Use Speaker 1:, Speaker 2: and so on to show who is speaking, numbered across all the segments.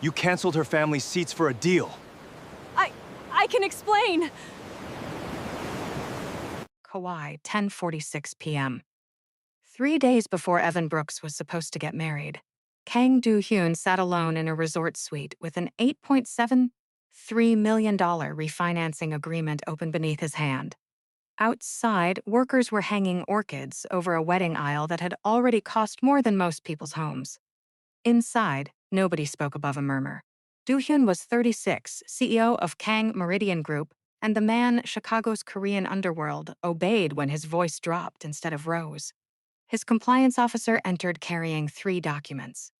Speaker 1: You canceled her family's seats for a deal.
Speaker 2: I... I can explain.
Speaker 3: Kauai, 10:46 p.m. 3 days before Evan Brooks was supposed to get married, Kang Do-hyun sat alone in a resort suite with an $8.73 million refinancing agreement open beneath his hand. Outside, workers were hanging orchids over a wedding aisle that had already cost more than most people's homes. Inside, nobody spoke above a murmur. Do-hyun was 36, CEO of Kang Meridian Group, and the man Chicago's Korean underworld obeyed when his voice dropped instead of rose. His compliance officer entered carrying 3 documents: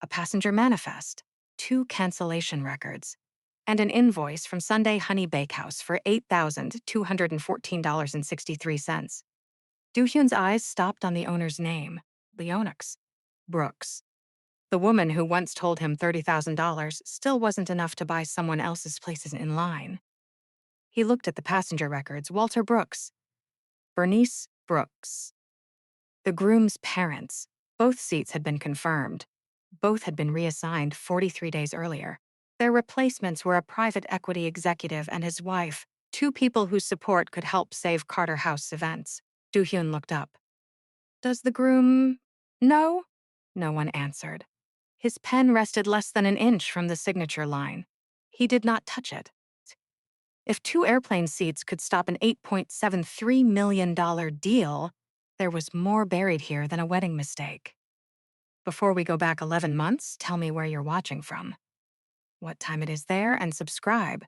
Speaker 3: a passenger manifest, 2 cancellation records, and an invoice from Sunday Honey Bakehouse for $8,214.63. Do-hyun's eyes stopped on the owner's name, Leona Brooks. The woman who once told him $30,000 still wasn't enough to buy someone else's places in line. He looked at the passenger records. Walter Brooks, Bernice Brooks. The groom's parents. Both seats had been confirmed. Both had been reassigned 43 days earlier. Their replacements were a private equity executive and his wife, 2 people whose support could help save Carter House events. Do-hyun looked up. Does the groom know? No one answered. His pen rested less than an inch from the signature line. He did not touch it. If 2 airplane seats could stop an $8.73 million deal, there was more buried here than a wedding mistake. Before we go back 11 months, tell me where you're watching from, what time it is there, and subscribe.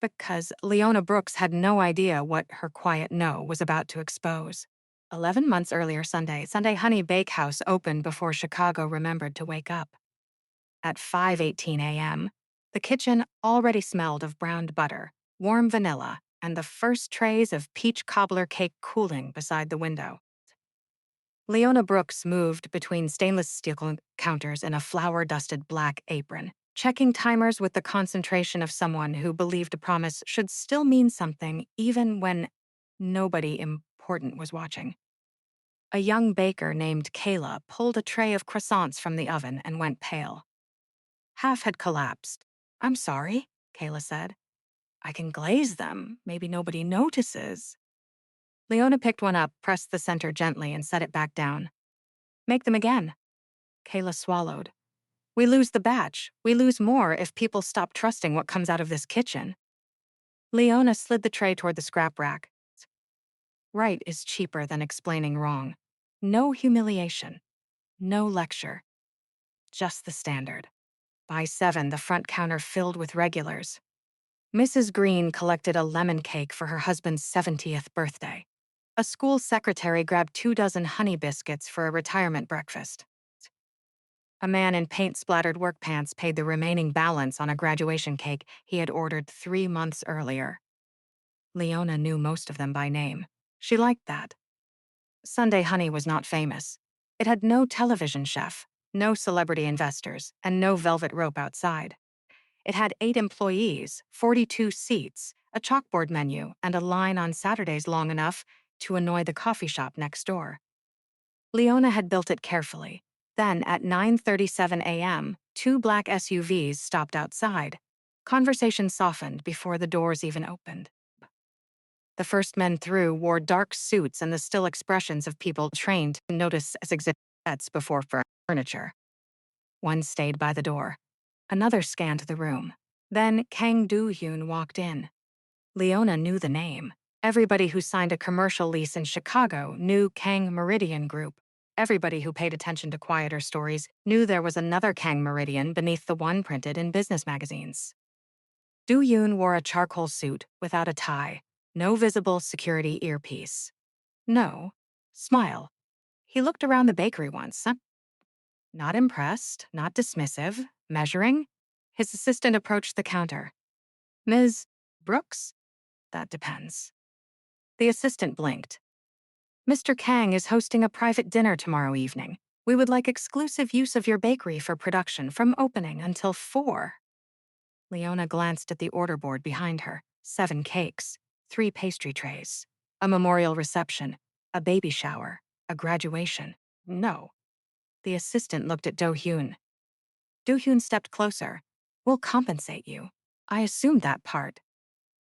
Speaker 3: Because Leona Brooks had no idea what her quiet no was about to expose. 11 months earlier Sunday Honey Bakehouse opened before Chicago remembered to wake up. At 5:18 a.m., the kitchen already smelled of browned butter, warm vanilla, and the first trays of peach cobbler cake cooling beside the window. Leona Brooks moved between stainless steel counters in a flour-dusted black apron, checking timers with the concentration of someone who believed a promise should still mean something even when nobody important was watching. A young baker named Kayla pulled a tray of croissants from the oven and went pale. Half had collapsed. "I'm sorry," Kayla said. "I can glaze them. Maybe nobody notices." Leona picked one up, pressed the center gently, and set it back down. "Make them again." Kayla swallowed. "We lose the batch. We lose more if people stop trusting what comes out of this kitchen." Leona slid the tray toward the scrap rack. Right is cheaper than explaining wrong. No humiliation. No lecture. Just the standard. By 7, the front counter filled with regulars. Mrs. Green collected a lemon cake for her husband's 70th birthday. A school secretary grabbed 2 dozen honey biscuits for a retirement breakfast. A man in paint-splattered work pants paid the remaining balance on a graduation cake he had ordered 3 months earlier. Leona knew most of them by name. She liked that. Sunday Honey was not famous. It had no television chef, no celebrity investors, and no velvet rope outside. It had 8 employees, 42 seats, a chalkboard menu, and a line on Saturdays long enough to annoy the coffee shop next door. Leona had built it carefully. Then, at 9:37 a.m., 2 black SUVs stopped outside. Conversation softened before the doors even opened. The first men through wore dark suits and the still expressions of people trained to notice as exhibits before furniture. One stayed by the door. Another scanned the room. Then Kang Do-hyun walked in. Leona knew the name. Everybody who signed a commercial lease in Chicago knew Kang Meridian Group. Everybody who paid attention to quieter stories knew there was another Kang Meridian beneath the one printed in business magazines. Do-hyun wore a charcoal suit without a tie, no visible security earpiece. No smile. He looked around the bakery once. Not impressed, not dismissive, measuring. His assistant approached the counter. "Ms. Brooks? That depends." The assistant blinked. "Mr. Kang is hosting a private dinner tomorrow evening. We would like exclusive use of your bakery for production from opening until 4. Leona glanced at the order board behind her. 7 cakes, 3 pastry trays, a memorial reception, a baby shower, a graduation. No. The assistant looked at Do-hyun. Do-hyun stepped closer, We'll compensate you. I assumed that part.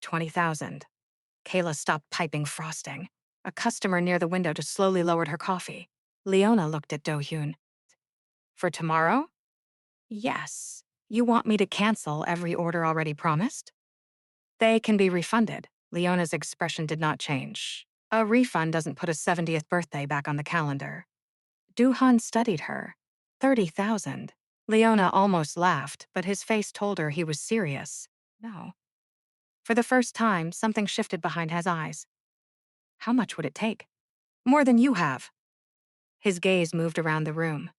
Speaker 3: 20,000. Kayla stopped piping frosting. A customer near the window just slowly lowered her coffee. Leona looked at Do-hyun. For tomorrow? Yes. You want me to cancel every order already promised? They can be refunded. Leona's expression did not change. A refund doesn't put a 70th birthday back on the calendar. Do-hyun studied her. 30,000. Leona almost laughed, but his face told her he was serious. No. For the first time, something shifted behind his eyes. How much would it take? More than you have. His gaze moved around the room.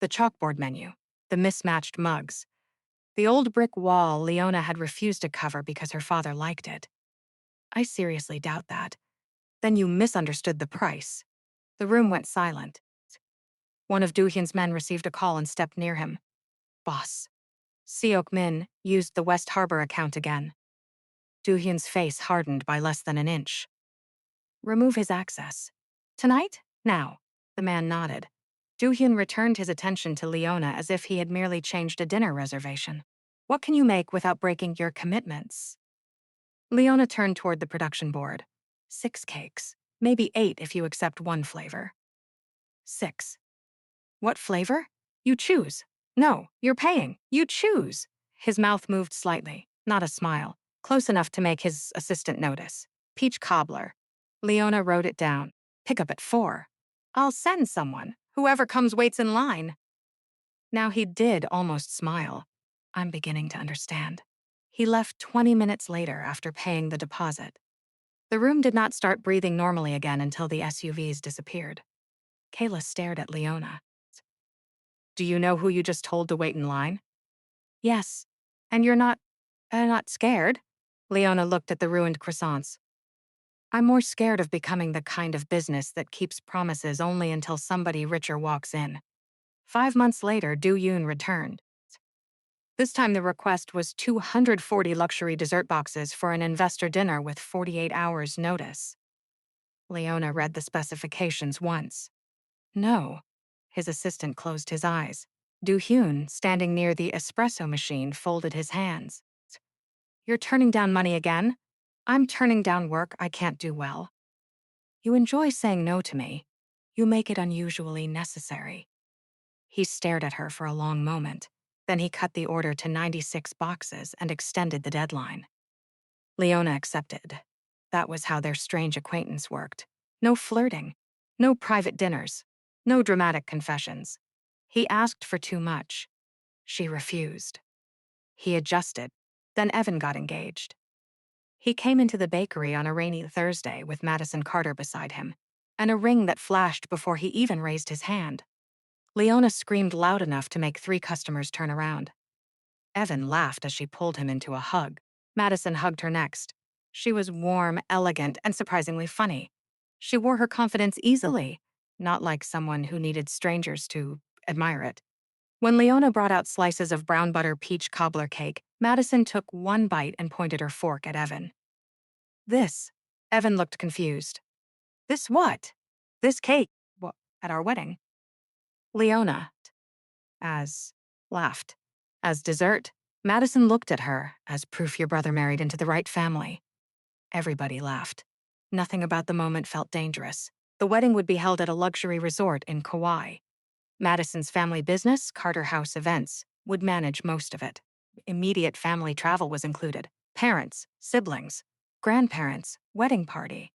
Speaker 3: The chalkboard menu, the mismatched mugs, the old brick wall Leona had refused to cover because her father liked it. I seriously doubt that. Then you misunderstood the price. The room went silent. One of Do-hyun's men received a call and stepped near him. Boss. Seok Min used the West Harbor account again. Do-hyun's face hardened by less than an inch. Remove his access. Tonight? Now. The man nodded. Do-hyun returned his attention to Leona as if he had merely changed a dinner reservation. What can you make without breaking your commitments? Leona turned toward the production board. 6 cakes. Maybe 8 if you accept one flavor. 6. What flavor? You choose. No, you're paying. You choose. His mouth moved slightly, not a smile, close enough to make his assistant notice. Peach cobbler. Leona wrote it down. Pick up at 4. I'll send someone. Whoever comes waits in line. Now he did almost smile. I'm beginning to understand. He left 20 minutes later after paying the deposit. The room did not start breathing normally again until the SUVs disappeared. Kayla stared at Leona. Do you know who you just told to wait in line? Yes. And you're not scared? Leona looked at the ruined croissants. I'm more scared of becoming the kind of business that keeps promises only until somebody richer walks in. 5 months later, Do-hyun returned. This time the request was 240 luxury dessert boxes for an investor dinner with 48 hours notice. Leona read the specifications once. No. His assistant closed his eyes. Do-hyun, standing near the espresso machine, folded his hands. You're turning down money again? I'm turning down work I can't do well. You enjoy saying no to me. You make it unusually necessary. He stared at her for a long moment. Then he cut the order to 96 boxes and extended the deadline. Leona accepted. That was how their strange acquaintance worked. No flirting. No private dinners. No dramatic confessions. He asked for too much. She refused. He adjusted. Then Evan got engaged. He came into the bakery on a rainy Thursday with Madison Carter beside him, and a ring that flashed before he even raised his hand. Leona screamed loud enough to make 3 customers turn around. Evan laughed as she pulled him into a hug. Madison hugged her next. She was warm, elegant, and surprisingly funny. She wore her confidence easily, not like someone who needed strangers to admire it. When Leona brought out slices of brown butter peach cobbler cake, Madison took one bite and pointed her fork at Evan. This. Evan looked confused. This what? This cake. What, at our wedding? Leona, laughed. As dessert, Madison looked at her as proof your brother married into the right family. Everybody laughed. Nothing about the moment felt dangerous. The wedding would be held at a luxury resort in Kauai. Madison's family business, Carter House Events, would manage most of it. Immediate family travel was included. Parents, siblings, grandparents, wedding party.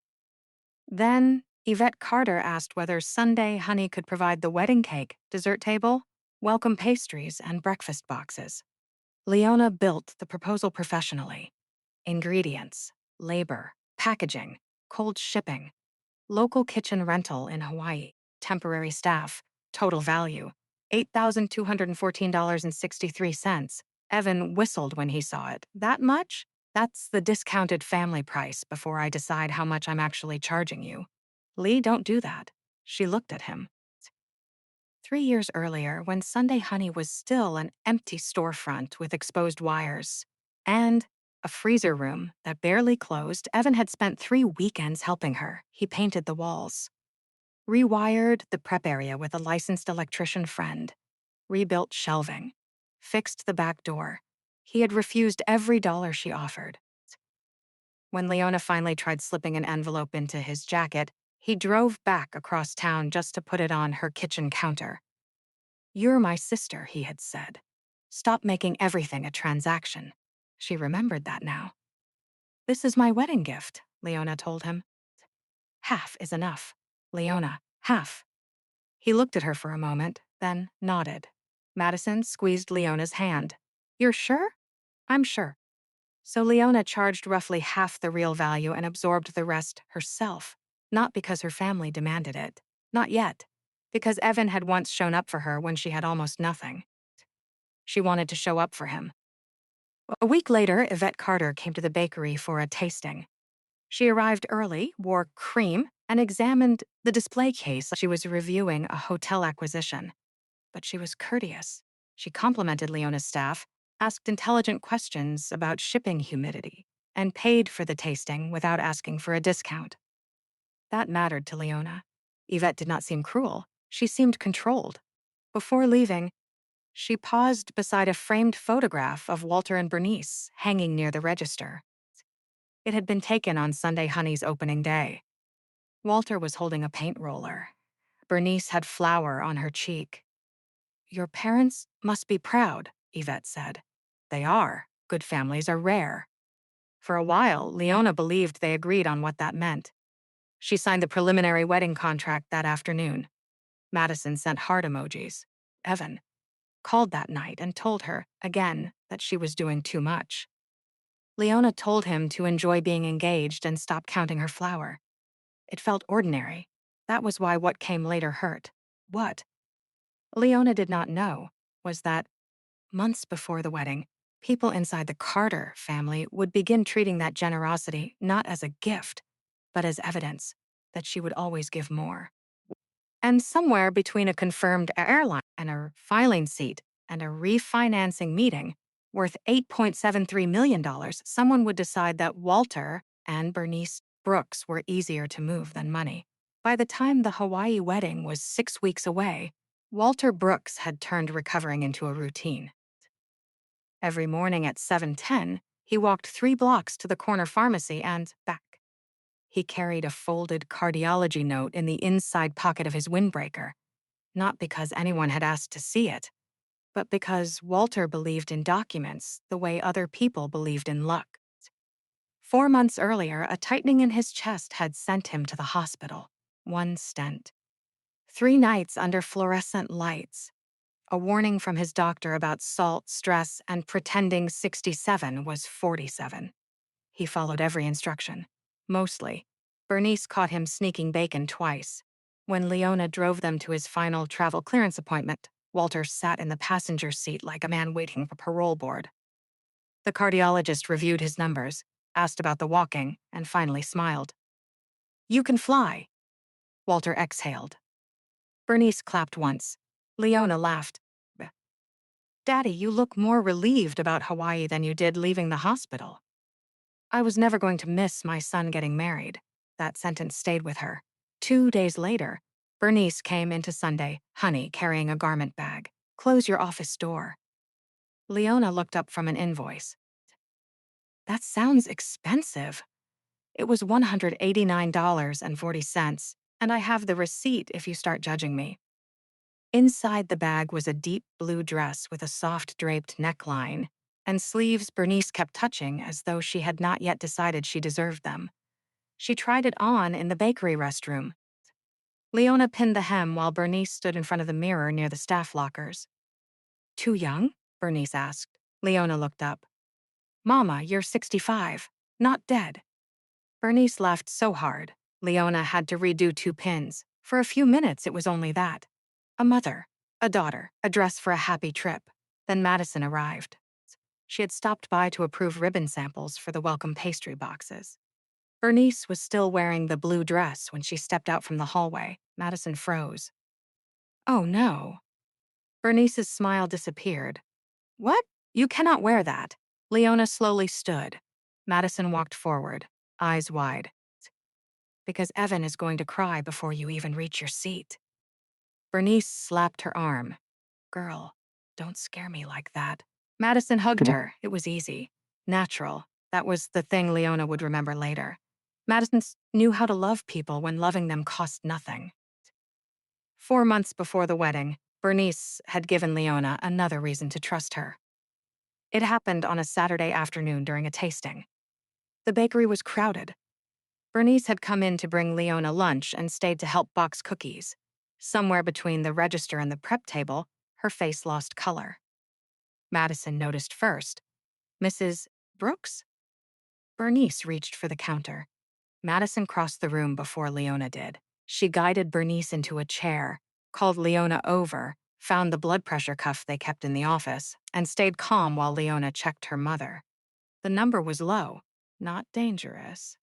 Speaker 3: Then, Yvette Carter asked whether Sunday Honey could provide the wedding cake, dessert table, welcome pastries, and breakfast boxes. Leona built the proposal professionally. Ingredients, labor, packaging, cold shipping, local kitchen rental in Hawaii, temporary staff, total value, $8,214.63. Evan whistled when he saw it. That much? That's the discounted family price before I decide how much I'm actually charging you. Lee, don't do that. She looked at him. 3 years earlier, when Sunday Honey was still an empty storefront with exposed wires and a freezer room that barely closed, Evan had spent 3 weekends helping her. He painted the walls, rewired the prep area with a licensed electrician friend, rebuilt shelving, fixed the back door. He had refused every dollar she offered. When Leona finally tried slipping an envelope into his jacket, he drove back across town just to put it on her kitchen counter. "You're my sister," he had said. "Stop making everything a transaction." She remembered that now. "This is my wedding gift," Leona told him. "Half is enough. Leona, half." He looked at her for a moment, then nodded. Madison squeezed Leona's hand. "You're sure?" "I'm sure." So Leona charged roughly half the real value and absorbed the rest herself, not because her family demanded it. Not yet. Because Evan had once shown up for her when she had almost nothing. She wanted to show up for him. A week later, Yvette Carter came to the bakery for a tasting. She arrived early, wore cream, and examined the display case like she was reviewing a hotel acquisition. But she was courteous. She complimented Leona's staff, asked intelligent questions about shipping humidity, and paid for the tasting without asking for a discount. That mattered to Leona. Yvette did not seem cruel. She seemed controlled. Before leaving, she paused beside a framed photograph of Walter and Bernice hanging near the register. It had been taken on Sunday Honey's opening day. Walter was holding a paint roller. Bernice had flour on her cheek. "Your parents must be proud," Yvette said. "They are. Good families are rare." For a while, Leona believed they agreed on what that meant. She signed the preliminary wedding contract that afternoon. Madison sent heart emojis. Evan called that night and told her, again, that she was doing too much. Leona told him to enjoy being engaged and stop counting her flour. It felt ordinary. That was why what came later hurt. What? Leona did not know was that, months before the wedding, people inside the Carter family would begin treating that generosity not as a gift, but as evidence that she would always give more. And somewhere between a confirmed airline and a filing seat and a refinancing meeting worth $8.73 million, someone would decide that Walter and Bernice Brooks were easier to move than money. By the time the Hawaii wedding was 6 weeks away, Walter Brooks had turned recovering into a routine. Every morning at 7:10, he walked 3 blocks to the corner pharmacy and back. He carried a folded cardiology note in the inside pocket of his windbreaker, not because anyone had asked to see it, but because Walter believed in documents the way other people believed in luck. 4 months earlier, a tightening in his chest had sent him to the hospital. 1 stent. 3 nights under fluorescent lights. A warning from his doctor about salt, stress, and pretending 67 was 47. He followed every instruction. Mostly. Bernice caught him sneaking bacon twice. When Leona drove them to his final travel clearance appointment, Walter sat in the passenger seat like a man waiting for parole board. The cardiologist reviewed his numbers, asked about the walking, and finally smiled. "You can fly." Walter exhaled. Bernice clapped once. Leona laughed. "Daddy, you look more relieved about Hawaii than you did leaving the hospital." I was never going to miss my son getting married. That sentence stayed with her. 2 days later, Bernice came into Sunday, Honey carrying a garment bag. "Close your office door." Leona looked up from an invoice. "That sounds expensive." "It was $189.40, and I have the receipt if you start judging me." Inside the bag was a deep blue dress with a soft draped neckline and sleeves Bernice kept touching as though she had not yet decided she deserved them. She tried it on in the bakery restroom. Leona pinned the hem while Bernice stood in front of the mirror near the staff lockers. "Too young?" Bernice asked. Leona looked up. "Mama, you're 65, not dead." Bernice laughed so hard, Leona had to redo 2 pins. For a few minutes, it was only that. A mother, a daughter, a dress for a happy trip. Then Madison arrived. She had stopped by to approve ribbon samples for the welcome pastry boxes. Bernice was still wearing the blue dress when she stepped out from the hallway. Madison froze. "Oh, no." Bernice's smile disappeared. "What? You cannot wear that." Leona slowly stood. Madison walked forward, eyes wide. "Because Evan is going to cry before you even reach your seat." Bernice slapped her arm. "Girl, don't scare me like that." Madison hugged her. It was easy. Natural. That was the thing Leona would remember later. Madison knew how to love people when loving them cost nothing. 4 months before the wedding, Bernice had given Leona another reason to trust her. It happened on a Saturday afternoon during a tasting. The bakery was crowded. Bernice had come in to bring Leona lunch and stayed to help box cookies. Somewhere between the register and the prep table, her face lost color. Madison noticed first. Mrs. Brooks? Bernice reached for the counter. Madison crossed the room before Leona did. She guided Bernice into a chair, called Leona over, found the blood pressure cuff they kept in the office, and stayed calm while Leona checked her mother. The number was low, not dangerous,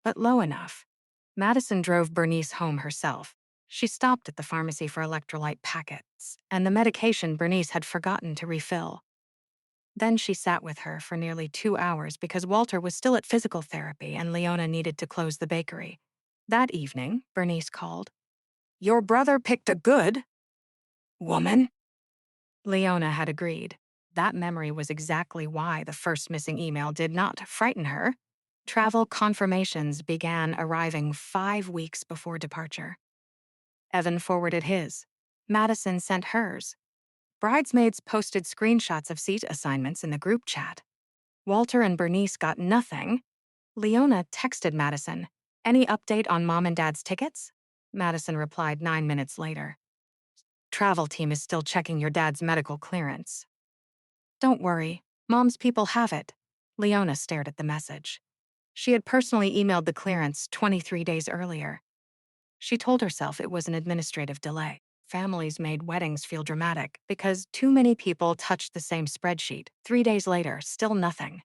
Speaker 3: but low enough. Madison drove Bernice home herself. She stopped at the pharmacy for electrolyte packets and the medication Bernice had forgotten to refill. Then she sat with her for nearly 2 hours because Walter was still at physical therapy and Leona needed to close the bakery. That evening, Bernice called. "Your brother picked a good woman." Leona had agreed. That memory was exactly why the first missing email did not frighten her. Travel confirmations began arriving 5 weeks before departure. Evan forwarded his. Madison sent hers. Bridesmaids posted screenshots of seat assignments in the group chat. Walter and Bernice got nothing. Leona texted Madison, "Any update on Mom and Dad's tickets?" Madison replied 9 minutes later. "Travel team is still checking your dad's medical clearance." "Don't worry, Mom's people have it." Leona stared at the message. She had personally emailed the clearance 23 days earlier. She told herself it was an administrative delay. Families made weddings feel dramatic because too many people touched the same spreadsheet. 3 days later, still nothing.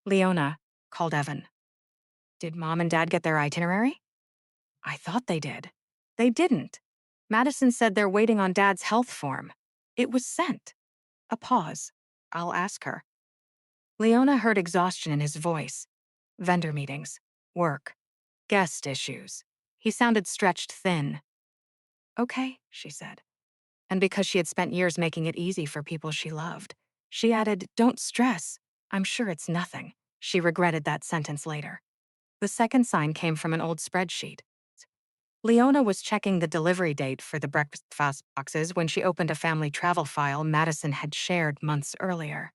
Speaker 3: Leona called Evan. "Did Mom and Dad get their itinerary?" "I thought they did." "They didn't. Madison said they're waiting on Dad's health form. It was sent." A pause. "I'll ask her." Leona heard exhaustion in his voice. Vendor meetings, work, guest issues. He sounded stretched thin. "Okay," she said. And because she had spent years making it easy for people she loved, she added, "Don't stress. I'm sure it's nothing." She regretted that sentence later. The second sign came from an old spreadsheet. Leona was checking the delivery date for the breakfast boxes when she opened a family travel file Madison had shared months earlier.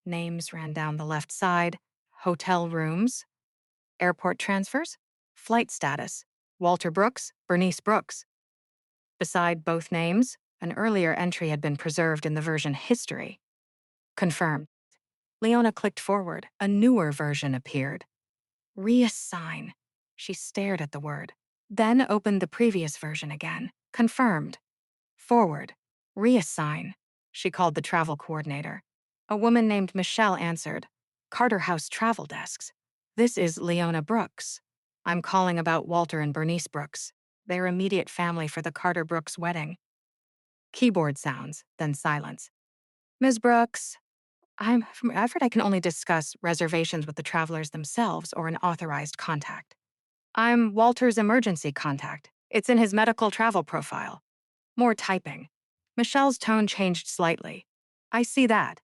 Speaker 3: Names ran down the left side, hotel rooms, airport transfers, flight status, Walter Brooks, Bernice Brooks. Beside both names, an earlier entry had been preserved in the version history. Confirmed. Leona clicked forward. A newer version appeared. Reassign. She stared at the word, then opened the previous version again. Confirmed. Forward. Reassign. She called the travel coordinator. A woman named Michelle answered. "Carter House Travel Desks. This is Leona Brooks. I'm calling about Walter and Bernice Brooks. Their immediate family for the Carter Brooks wedding." Keyboard sounds, then silence. "Ms. Brooks, I've heard I can only discuss reservations with the travelers themselves or an authorized contact. I'm Walter's emergency contact. It's in his medical travel profile." More typing. Michelle's tone changed slightly. "I see that."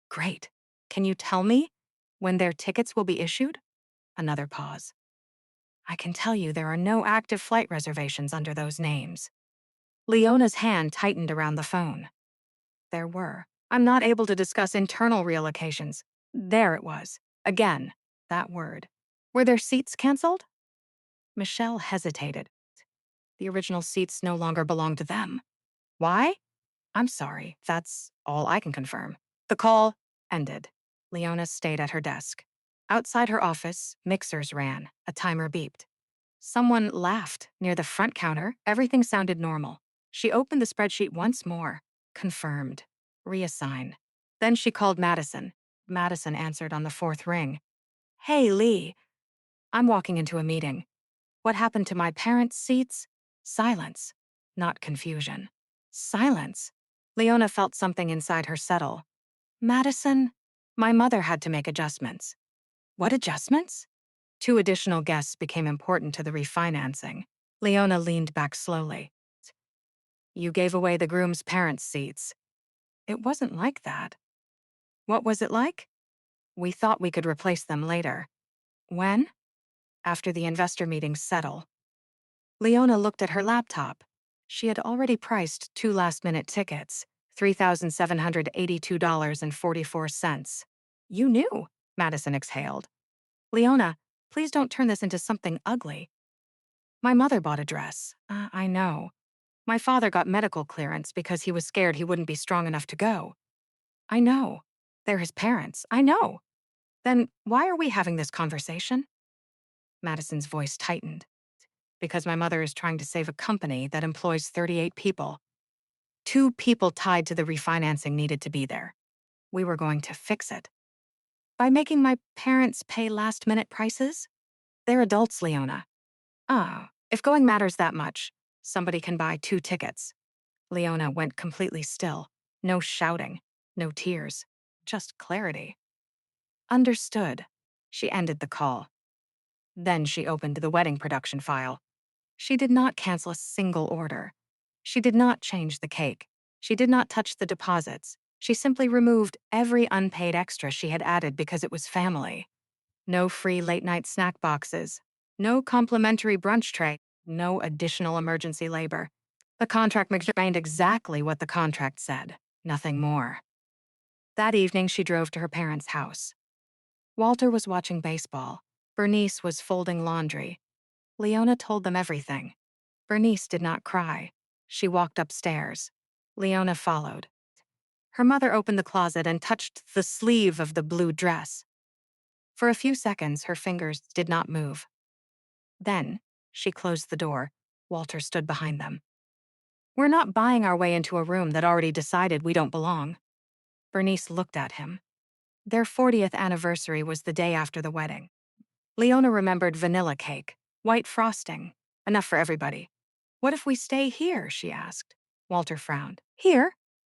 Speaker 3: "Great. Can you tell me when their tickets will be issued?" Another pause. "I can tell you there are no active flight reservations under those names." Leona's hand tightened around the phone. There were. "I'm not able to discuss internal relocations." There it was. Again, that word. "Were their seats canceled?" Michelle hesitated. "The original seats no longer belong to them." "Why?" "I'm sorry, that's all I can confirm." The call ended. Leona stayed at her desk. Outside her office, mixers ran. A timer beeped. Someone laughed near the front counter. Everything sounded normal. She opened the spreadsheet once more. Confirmed. Reassign. Then she called Madison. Madison answered on the fourth ring. "Hey, Lee. I'm walking into a meeting. What happened to my parents' seats?" Silence, not confusion. Silence. Leona felt something inside her settle. "Madison, my mother had to make adjustments." "What adjustments?" 2 additional guests became important to the refinancing. Leona leaned back slowly. "You gave away the groom's parents' seats." "It wasn't like that." What was it like? We thought we could replace them later. When? After the investor meetings settle. Leona looked at her laptop. She had already priced 2 last-minute tickets, $3,782.44. You knew, Madison exhaled. Leona, please don't turn this into something ugly. My mother bought a dress. I know. My father got medical clearance because he was scared he wouldn't be strong enough to go. I know. They're his parents. I know. Then why are we having this conversation? Madison's voice tightened. Because my mother is trying to save a company that employs 38 people. 2 people tied to the refinancing needed to be there. We were going to fix it. By making my parents pay last-minute prices? They're adults, Leona. If going matters that much, somebody can buy 2 tickets. Leona went completely still. No shouting, no tears, just clarity. Understood. She ended the call. Then she opened the wedding production file. She did not cancel a single order. She did not change the cake. She did not touch the deposits. She simply removed every unpaid extra she had added because it was family. No free late-night snack boxes. No complimentary brunch tray. No additional emergency labor. The contract remained exactly what the contract said. Nothing more. That evening, she drove to her parents' house. Walter was watching baseball. Bernice was folding laundry. Leona told them everything. Bernice did not cry. She walked upstairs. Leona followed. Her mother opened the closet and touched the sleeve of the blue dress. For a few seconds, her fingers did not move. Then, she closed the door. Walter stood behind them. We're not buying our way into a room that already decided we don't belong. Bernice looked at him. Their 40th anniversary was the day after the wedding. Leona remembered vanilla cake, white frosting, enough for everybody. What if we stay here, she asked. Walter frowned. Here?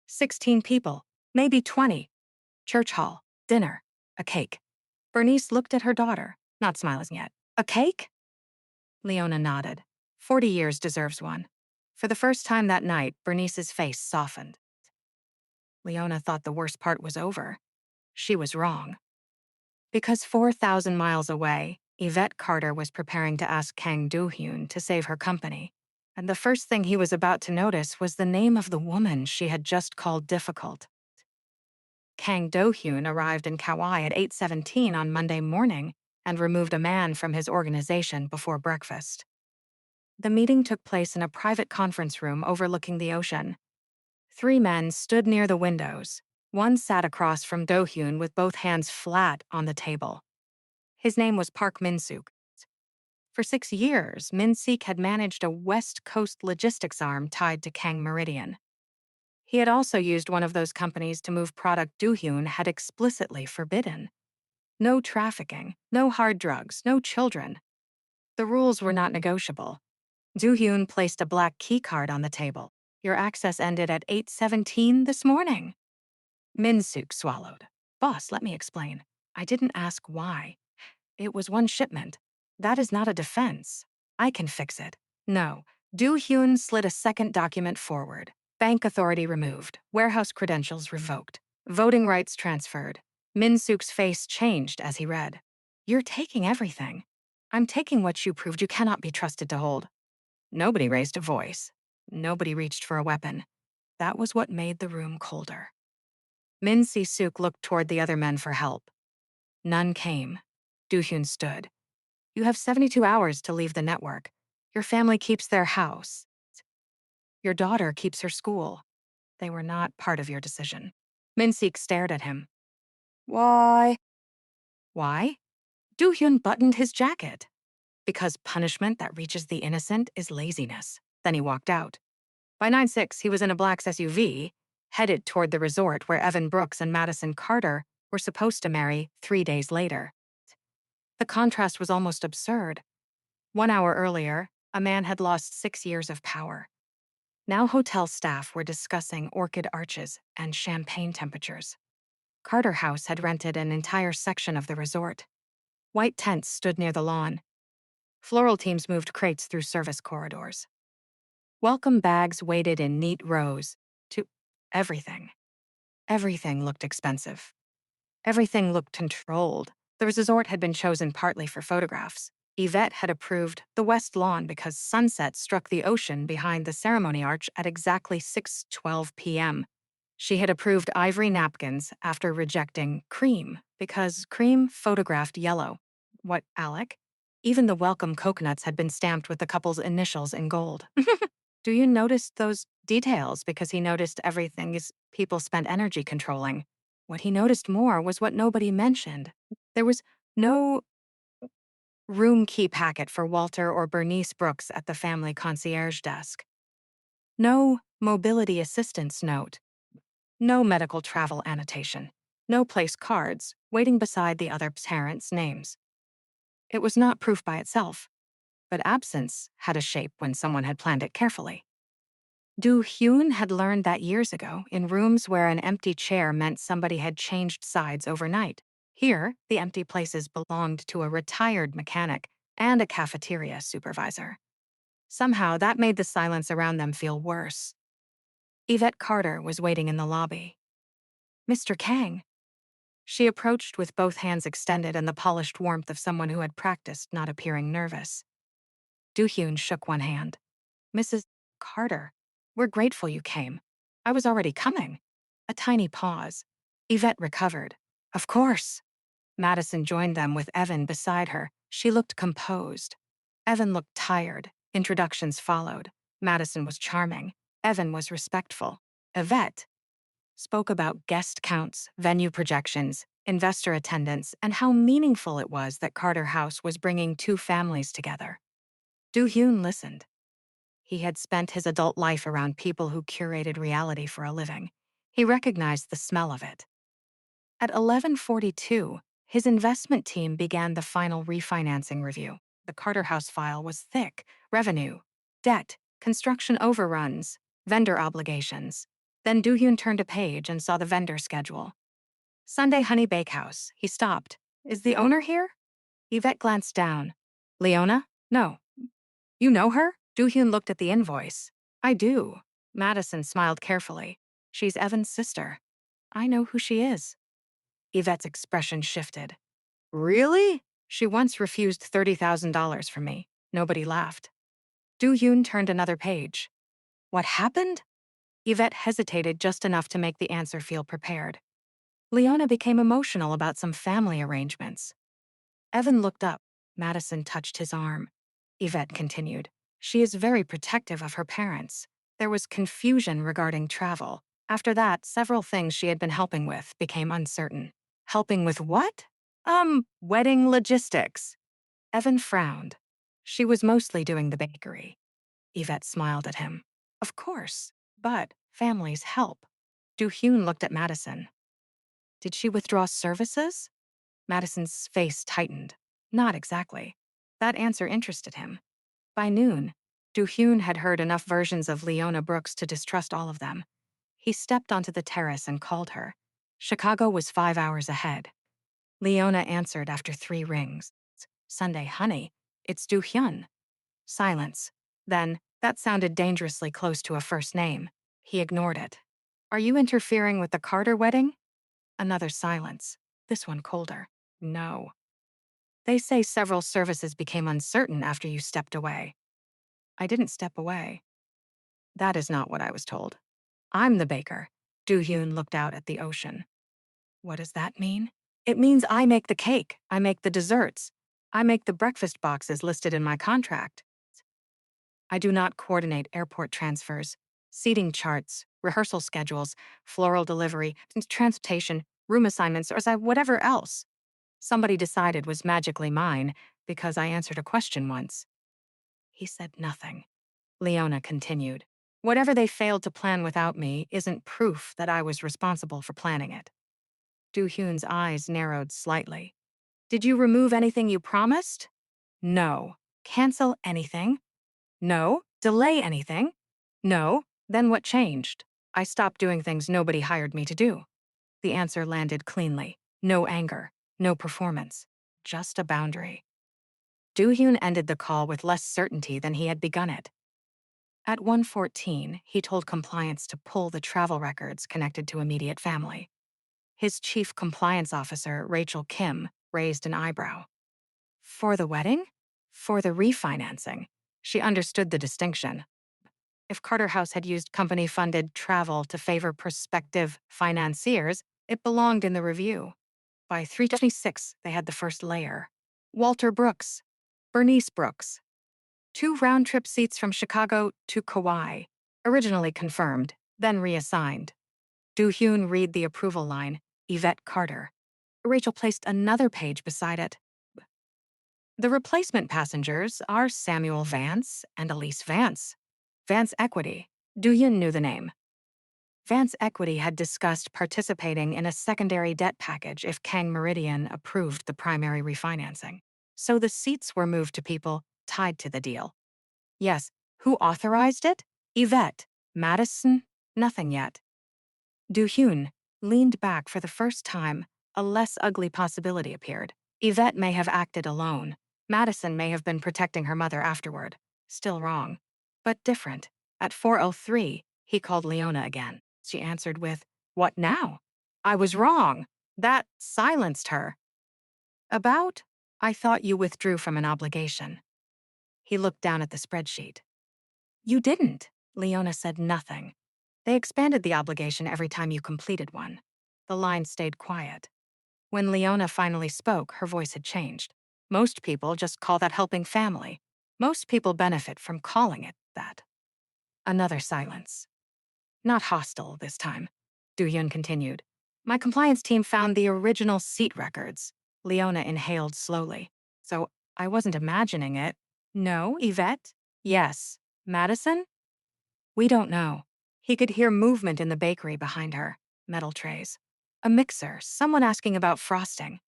Speaker 3: 16 people, maybe 20. Church hall, dinner, a cake. Bernice looked at her daughter, not smiling yet. A cake? Leona nodded. 40 years deserves one. For the first time that night, Bernice's face softened. Leona thought the worst part was over. She was wrong. Because 4,000 miles away, Yvette Carter was preparing to ask Kang Do-hyun to save her company. And the first thing he was about to notice was the name of the woman she had just called difficult. Kang Do-hyun arrived in Kauai at 8:17 on Monday morning and removed a man from his organization before breakfast. The meeting took place in a private conference room overlooking the ocean. 3 men stood near the windows. One sat across from Do-hyun with both hands flat on the table. His name was Park Min-suk. For 6 years, Min-sik had managed a West Coast logistics arm tied to Kang Meridian. He had also used one of those companies to move product Do-hyun had explicitly forbidden. No trafficking, no hard drugs, no children. The rules were not negotiable. Do-hyun placed a black keycard on the table. Your access ended at 8:17 this morning. Min-suk swallowed. Boss, let me explain. I didn't ask why. It was one shipment. That is not a defense. I can fix it. No. Do-hyun slid a second document forward. Bank authority removed. Warehouse credentials revoked. Voting rights transferred. Min-suk's face changed as he read. You're taking everything. I'm taking what you proved you cannot be trusted to hold. Nobody raised a voice. Nobody reached for a weapon. That was what made the room colder. Min-sik looked toward the other men for help. None came. Do-hyun stood. You have 72 hours to leave the network. Your family keeps their house. Your daughter keeps her school. They were not part of your decision. Min-sik stared at him. Why? Why? Do-hyun buttoned his jacket. Because punishment that reaches the innocent is laziness. Then he walked out. By 9:06, he was in a black SUV, headed toward the resort where Evan Brooks and Madison Carter were supposed to marry 3 days later. The contrast was almost absurd. 1 hour earlier, a man had lost 6 years of power. Now hotel staff were discussing orchid arches and champagne temperatures. Carter House had rented an entire section of the resort. White tents stood near the lawn. Floral teams moved crates through service corridors. Welcome bags waited in neat rows to everything. Everything looked expensive. Everything looked controlled. The resort had been chosen partly for photographs. Yvette had approved the West Lawn because sunset struck the ocean behind the ceremony arch at exactly 6:12 p.m. She had approved ivory napkins after rejecting cream because cream photographed yellow. What, Alec? Even the welcome coconuts had been stamped with the couple's initials in gold. Do you notice those details? Because he noticed everything is people spent energy controlling. What he noticed more was what nobody mentioned. There was no room key packet for Walter or Bernice Brooks at the family concierge desk. No mobility assistance note. No medical travel annotation. No place cards waiting beside the other parents' names. It was not proof by itself, but absence had a shape when someone had planned it carefully. Do-hyun had learned that years ago in rooms where an empty chair meant somebody had changed sides overnight. Here, the empty places belonged to a retired mechanic and a cafeteria supervisor. Somehow, that made the silence around them feel worse. Yvette Carter was waiting in the lobby. Mr. Kang. She approached with both hands extended and the polished warmth of someone who had practiced not appearing nervous. Do-hyun shook one hand. Mrs. Carter, we're grateful you came. I was already coming. A tiny pause. Yvette recovered. Of course. Madison joined them with Evan beside her. She looked composed. Evan looked tired. Introductions followed. Madison was charming. Evan was respectful. Yvette spoke about guest counts, venue projections, investor attendance, and how meaningful it was that Carter House was bringing two families together. Do-hyun listened. He had spent his adult life around people who curated reality for a living. He recognized the smell of it. At 11:42, his investment team began the final refinancing review. The Carter House file was thick: revenue, debt, construction overruns, vendor obligations. Then Do-hyun turned a page and saw the vendor schedule. Sunday Honey Bakehouse. He stopped. Is the owner here? Yvette glanced down. Leona? No. You know her? Do-hyun looked at the invoice. I do. Madison smiled carefully. She's Evan's sister. I know who she is. Yvette's expression shifted. Really? She once refused $30,000 from me. Nobody laughed. Do-hyun turned another page. What happened? Yvette hesitated just enough to make the answer feel prepared. Leona became emotional about some family arrangements. Evan looked up. Madison touched his arm. Yvette continued. She is very protective of her parents. There was confusion regarding travel. After that, several things she had been helping with became uncertain. Helping with what? Wedding logistics. Evan frowned. She was mostly doing the bakery. Yvette smiled at him. Of course, but families help. Do-hyun looked at Madison. Did she withdraw services? Madison's face tightened. Not exactly. That answer interested him. By noon, Do-hyun had heard enough versions of Leona Brooks to distrust all of them. He stepped onto the terrace and called her. Chicago was 5 hours ahead. Leona answered after 3 rings. Sunday, honey, it's Do-hyun. Silence. Then, that sounded dangerously close to a first name. He ignored it. Are you interfering with the Carter wedding? Another silence. This one colder. No. They say several services became uncertain after you stepped away. I didn't step away. That is not what I was told. I'm the baker. Do-hyun looked out at the ocean. What does that mean? It means I make the cake. I make the desserts. I make the breakfast boxes listed in my contract. I do not coordinate airport transfers, seating charts, rehearsal schedules, floral delivery, transportation, room assignments, or whatever else somebody decided was magically mine because I answered a question once. He said nothing. Leona continued. Whatever they failed to plan without me isn't proof that I was responsible for planning it. Do-hyun's eyes narrowed slightly. Did you remove anything you promised? No. Cancel anything? No. Delay anything? No. Then what changed? I stopped doing things nobody hired me to do. The answer landed cleanly. No anger. No performance. Just a boundary. Do-hyun ended the call with less certainty than he had begun it. At 1:14, he told compliance to pull the travel records connected to immediate family. His chief compliance officer, Rachel Kim, raised an eyebrow. For the wedding? For the refinancing. She understood the distinction. If Carter House had used company-funded travel to favor prospective financiers, it belonged in the review. By 3:26, they had the first layer. Walter Brooks, Bernice Brooks. 2 round-trip seats from Chicago to Kauai, originally confirmed, then reassigned. Do-hyun read the approval line, Yvette Carter. Rachel placed another page beside it. The replacement passengers are Samuel Vance and Elise Vance. Vance Equity. Do-hyun knew the name. Vance Equity had discussed participating in a secondary debt package if Kang Meridian approved the primary refinancing. So the seats were moved to people tied to the deal. Yes, who authorized it? Yvette. Madison? Nothing yet. Do-hyun leaned back for the first time. A less ugly possibility appeared. Yvette may have acted alone. Madison may have been protecting her mother afterward. Still wrong. But different. At 4:03, he called Leona again. She answered with, "What now?" "I was wrong." That silenced her. "About? I thought you withdrew from an obligation." He looked down at the spreadsheet. "You didn't." Leona said nothing. "They expanded the obligation every time you completed one." The line stayed quiet. When Leona finally spoke, her voice had changed. "Most people just call that helping family. Most people benefit from calling it that." Another silence. Not hostile this time. Do-hyun continued. "My compliance team found the original seat records." Leona inhaled slowly. "So I wasn't imagining it." "No, Yvette?" "Yes. Madison?" "We don't know." He could hear movement in the bakery behind her. Metal trays. A mixer, someone asking about frosting.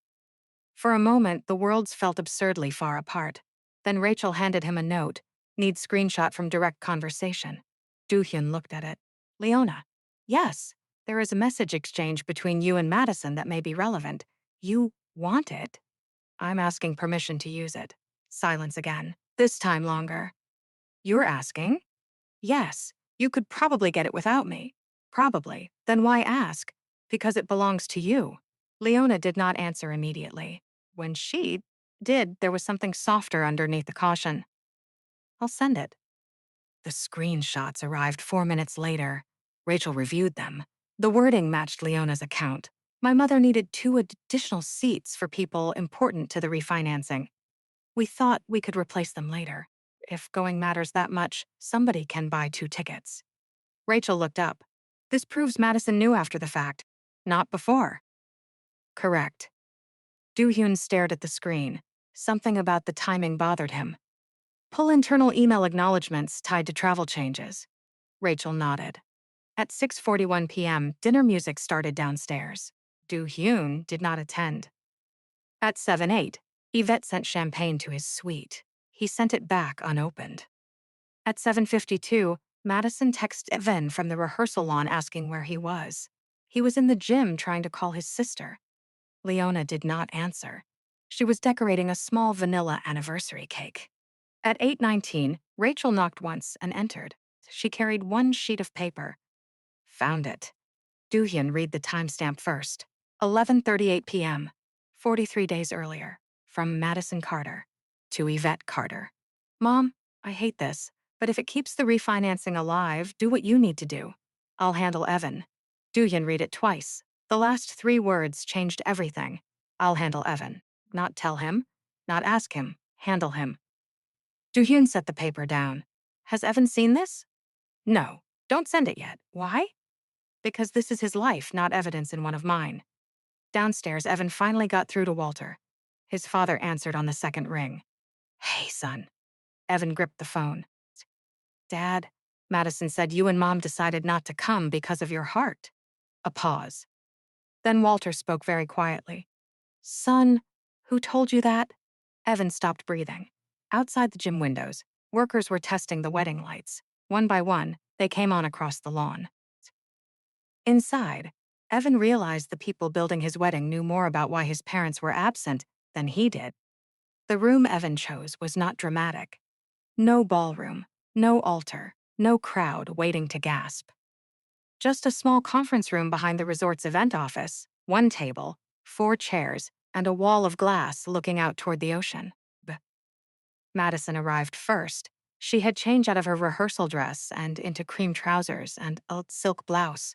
Speaker 3: For a moment, the worlds felt absurdly far apart. Then Rachel handed him a note. "Need screenshot from direct conversation." Do-hyun looked at it. "Leona." "Yes, there is a message exchange between you and Madison that may be relevant. You want it?" "I'm asking permission to use it." Silence again. This time longer. "You're asking?" "Yes, you could probably get it without me." "Probably. Then why ask?" "Because it belongs to you." Leona did not answer immediately. When she did, there was something softer underneath the caution. "I'll send it." The screenshots arrived 4 minutes later. Rachel reviewed them. The wording matched Leona's account. "My mother needed 2 additional seats for people important to the refinancing. We thought we could replace them later. If going matters that much, somebody can buy 2 tickets." Rachel looked up. "This proves Madison knew after the fact, not before." "Correct." Do-hyun stared at the screen. Something about the timing bothered him. "Pull internal email acknowledgments tied to travel changes." Rachel nodded. At 6:41 p.m., dinner music started downstairs. Do-hyun did not attend. At 7:08, Yvette sent champagne to his suite. He sent it back unopened. At 7:52, Madison texted Evan from the rehearsal lawn asking where he was. He was in the gym trying to call his sister. Leona did not answer. She was decorating a small vanilla anniversary cake. At 8:19, Rachel knocked once and entered. She carried 1 sheet of paper. Found it. Do-hyun read the timestamp first. 11:38 p.m. 43 days earlier. From Madison Carter to Yvette Carter. "Mom, I hate this, but if it keeps the refinancing alive, do what you need to do. I'll handle Evan." Do-hyun read it twice. The last 3 words changed everything. "I'll handle Evan." Not tell him, not ask him, handle him. Do-hyun set the paper down. "Has Evan seen this?" "No, don't send it yet." "Why?" "Because this is his life, not evidence in one of mine." Downstairs, Evan finally got through to Walter. His father answered on the second ring. "Hey, son." Evan gripped the phone. "Dad," Madison said, "you and Mom decided not to come because of your heart." A pause. Then Walter spoke very quietly. "Son, who told you that?" Evan stopped breathing. Outside the gym windows, workers were testing the wedding lights. One by one, they came on across the lawn. Inside, Evan realized the people building his wedding knew more about why his parents were absent than he did. The room Evan chose was not dramatic. No ballroom, no altar, no crowd waiting to gasp. Just a small conference room behind the resort's event office. One table, 4 chairs, and a wall of glass looking out toward the ocean. Madison arrived first. She had changed out of her rehearsal dress and into cream trousers and a silk blouse.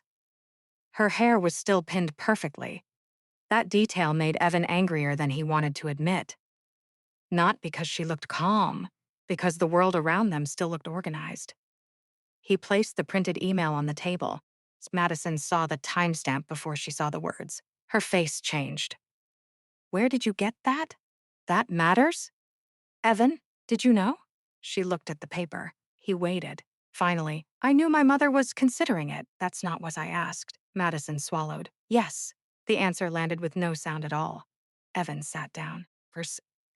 Speaker 3: Her hair was still pinned perfectly. That detail made Evan angrier than he wanted to admit. Not because she looked calm, because the world around them still looked organized. He placed the printed email on the table. Madison saw the timestamp before she saw the words. Her face changed. Where did you get that? That matters? Evan, did you know? She looked at the paper. He waited. Finally, I knew my mother was considering it. That's not what I asked. Madison swallowed. Yes. The answer landed with no sound at all. Evan sat down. For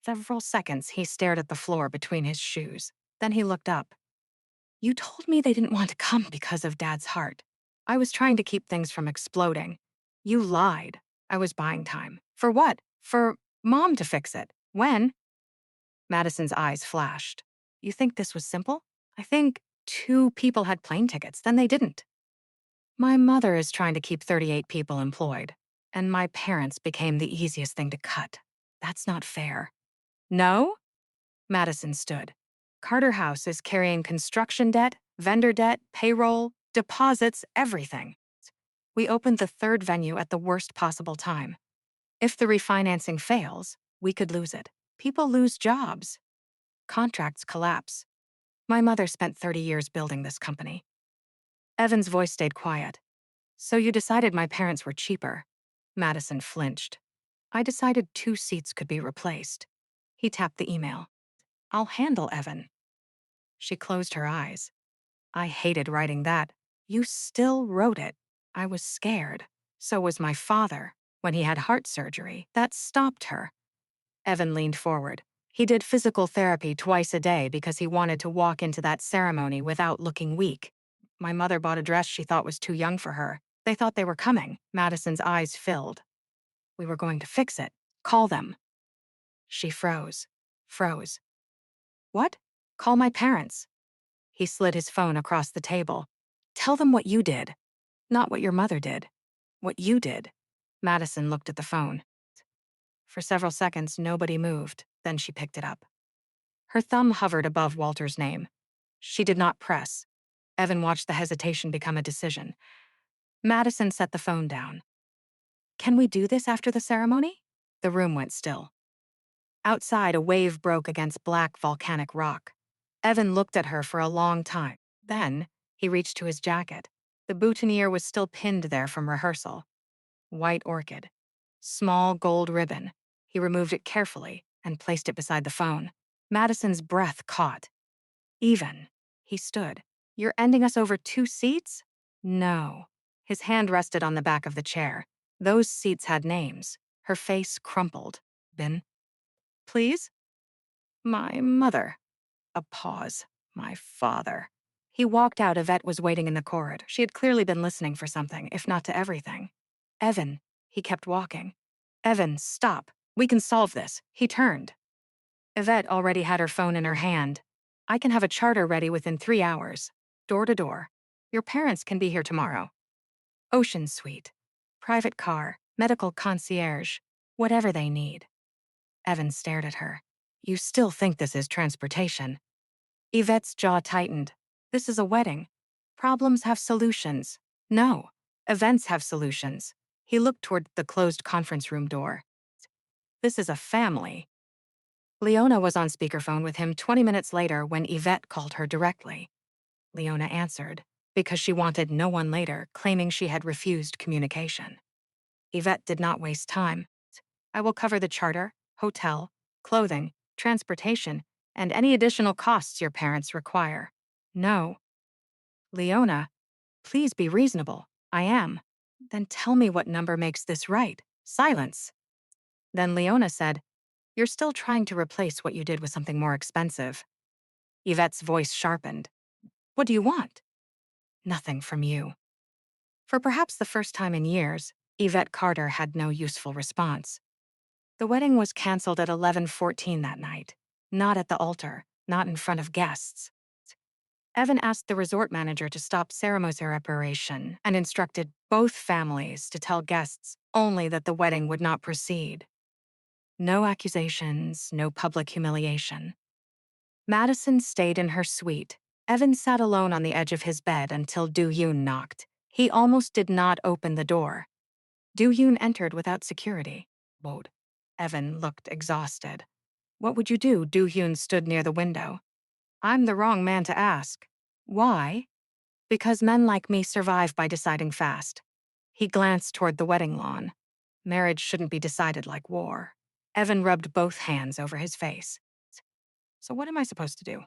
Speaker 3: several seconds, he stared at the floor between his shoes. Then he looked up. You told me they didn't want to come because of Dad's heart. I was trying to keep things from exploding. You lied. I was buying time. For what? For Mom to fix it. When? Madison's eyes flashed. You think this was simple? I think 2 people had plane tickets, then they didn't. My mother is trying to keep 38 people employed, and my parents became the easiest thing to cut. That's not fair. No? Madison stood. Carter House is carrying construction debt, vendor debt, payroll, deposits, everything. We opened the 3rd venue at the worst possible time. If the refinancing fails, we could lose it. People lose jobs. Contracts collapse. My mother spent 30 years building this company. Evan's voice stayed quiet. So you decided my parents were cheaper. Madison flinched. I decided 2 seats could be replaced. He tapped the email. I'll handle Evan. She closed her eyes. I hated writing that. You still wrote it. I was scared. So was my father. When he had heart surgery, that stopped her. Evan leaned forward. He did physical therapy twice a day because he wanted to walk into that ceremony without looking weak. My mother bought a dress she thought was too young for her. They thought they were coming. Madison's eyes filled. We were going to fix it. Call them. She froze. Froze. What? Call my parents. He slid his phone across the table. Tell them what you did. Not what your mother did. What you did. Madison looked at the phone. For several seconds, nobody moved. Then she picked it up. Her thumb hovered above Walter's name. She did not press. Evan watched the hesitation become a decision. Madison set the phone down. Can we do this after the ceremony? The room went still. Outside, a wave broke against black volcanic rock. Evan looked at her for a long time. Then, he reached to his jacket. The boutonniere was still pinned there from rehearsal. White orchid. Small gold ribbon. He removed it carefully and placed it beside the phone. Madison's breath caught. Even. He stood. You're ending us over 2 seats? No. His hand rested on the back of the chair. Those seats had names. Her face crumpled. Bin. Please? My mother. A pause. My father. He walked out. Yvette was waiting in the corridor. She had clearly been listening for something, if not to everything. Evan. He kept walking. Evan, stop. We can solve this. He turned. Yvette already had her phone in her hand. I can have a charter ready within 3 hours. Door to door. Your parents can be here tomorrow. Ocean suite. Private car. Medical concierge. Whatever they need. Evan stared at her. You still think this is transportation? Yvette's jaw tightened. This is a wedding. Problems have solutions. No. Events have solutions. He looked toward the closed conference room door. This is a family. Leona was on speakerphone with him 20 minutes later when Yvette called her directly. Leona answered, because she wanted no one later claiming she had refused communication. Yvette did not waste time. I will cover the charter, hotel, clothing, transportation, and any additional costs your parents require. No. Leona, please be reasonable. I am. Then tell me what number makes this right. Silence. Then Leona said, You're still trying to replace what you did with something more expensive. Yvette's voice sharpened. What do you want? Nothing from you. For perhaps the first time in years, Yvette Carter had no useful response. The wedding was canceled at 11:14 that night. Not at the altar, not in front of guests. Evan asked the resort manager to stop ceremony preparation and instructed both families to tell guests only that the wedding would not proceed. No accusations, no public humiliation. Madison stayed in her suite. Evan sat alone on the edge of his bed until Do-hyun knocked. He almost did not open the door. Do-hyun entered without security. Whoa. Evan looked exhausted. What would you do? Do-hyun stood near the window. I'm the wrong man to ask. Why? Because men like me survive by deciding fast. He glanced toward the wedding lawn. Marriage shouldn't be decided like war. Evan rubbed both hands over his face. So what am I supposed to do?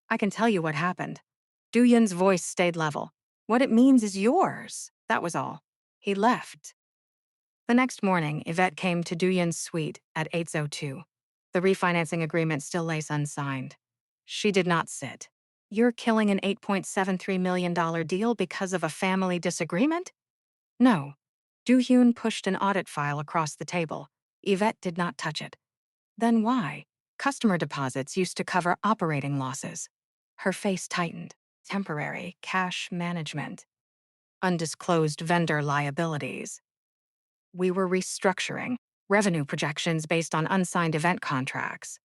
Speaker 3: I can tell you what happened. Do-hyun's voice stayed level. What it means is yours. That was all. He left. The next morning, Yvette came to Do-hyun's suite at 8:02. The refinancing agreement still lay unsigned. She did not sit. You're killing an $8.73 million deal because of a family disagreement? No. Do-hyun pushed an audit file across the table. Yvette did not touch it. Then why? Customer deposits used to cover operating losses. Her face tightened. Temporary cash management. Undisclosed vendor liabilities. We were restructuring revenue projections based on unsigned event contracts.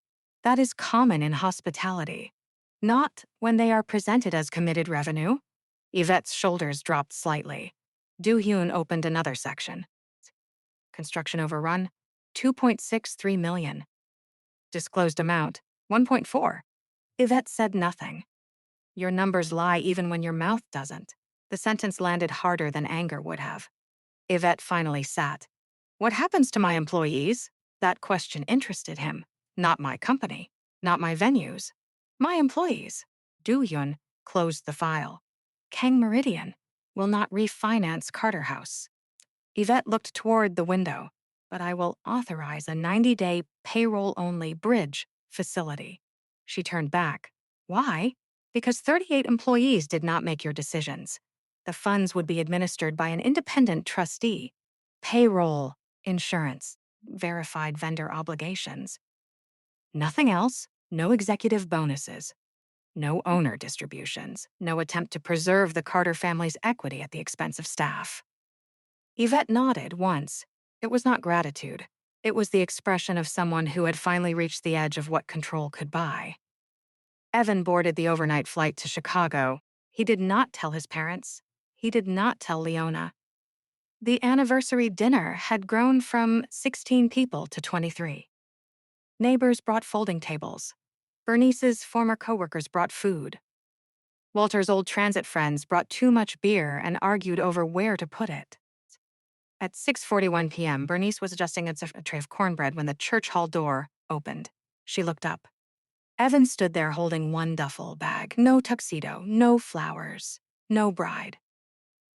Speaker 3: That is common in hospitality. Not when they are presented as committed revenue. Yvette's shoulders dropped slightly. Do-hyun opened another section. Construction overrun, $2.63 million. Disclosed amount, 1.4. Yvette said nothing. Your numbers lie even when your mouth doesn't. The sentence landed harder than anger would have. Yvette finally sat. What happens to my employees? That question interested him. Not my company, not my venues. My employees. Do-hyun closed the file. Kang Meridian will not refinance Carter House. Yvette looked toward the window, but I will authorize a 90-day payroll-only bridge facility. She turned back. Why? Because 38 employees did not make your decisions. The funds would be administered by an independent trustee. Payroll, insurance, verified vendor obligations. Nothing else, no executive bonuses. No owner distributions, no attempt to preserve the Carter family's equity at the expense of staff. Yvette nodded once. It was not gratitude. It was the expression of someone who had finally reached the edge of what control could buy. Evan boarded the overnight flight to Chicago. He did not tell his parents. He did not tell Leona. The anniversary dinner had grown from 16 people to 23. Neighbors brought folding tables. Bernice's former coworkers brought food. Walter's old transit friends brought too much beer and argued over where to put it. At 6:41 p.m., Bernice was adjusting a tray of cornbread when the church hall door opened. She looked up. Evan stood there holding one duffel bag. No tuxedo, no flowers, no bride.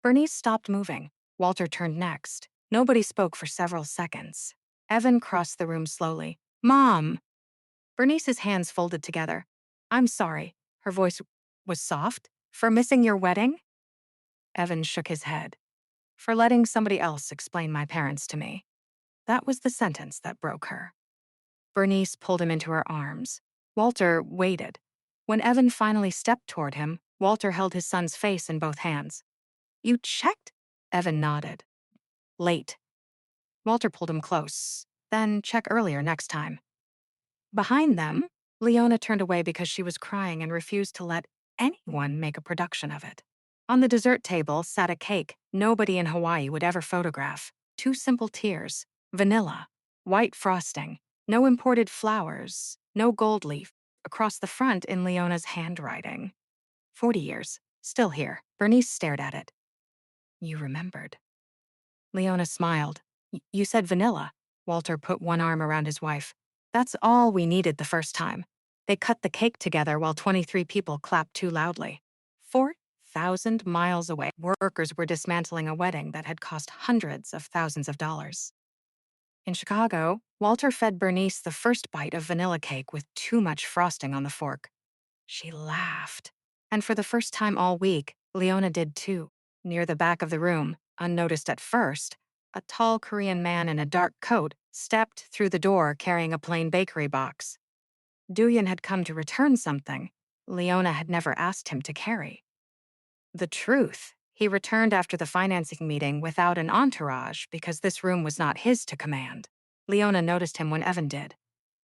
Speaker 3: Bernice stopped moving. Walter turned next. Nobody spoke for several seconds. Evan crossed the room slowly. Mom! Bernice's hands folded together. I'm sorry. Her voice was soft. For missing your wedding? Evan shook his head. For letting somebody else explain my parents to me. That was the sentence that broke her. Bernice pulled him into her arms. Walter waited. When Evan finally stepped toward him, Walter held his son's face in both hands. You checked? Evan nodded. Late. Walter pulled him close. Then check earlier next time. Behind them, Leona turned away because she was crying and refused to let anyone make a production of it. On the dessert table sat a cake nobody in Hawaii would ever photograph. 2 simple tiers, vanilla, white frosting, no imported flowers, no gold leaf. Across the front in Leona's handwriting. 40 years, still here. Bernice stared at it. You remembered. Leona smiled. You said vanilla. Walter put one arm around his wife. That's all we needed the first time. They cut the cake together while 23 people clapped too loudly. 4,000 miles away, workers were dismantling a wedding that had cost hundreds of thousands of dollars. In Chicago, Walter fed Bernice the first bite of vanilla cake with too much frosting on the fork. She laughed. And for the first time all week, Leona did too. Near the back of the room, unnoticed at first, a tall Korean man in a dark coat stepped through the door carrying a plain bakery box. Do-hyun had come to return something. Leona had never asked him to carry. The truth. He returned after the financing meeting without an entourage because this room was not his to command. Leona noticed him when Evan did.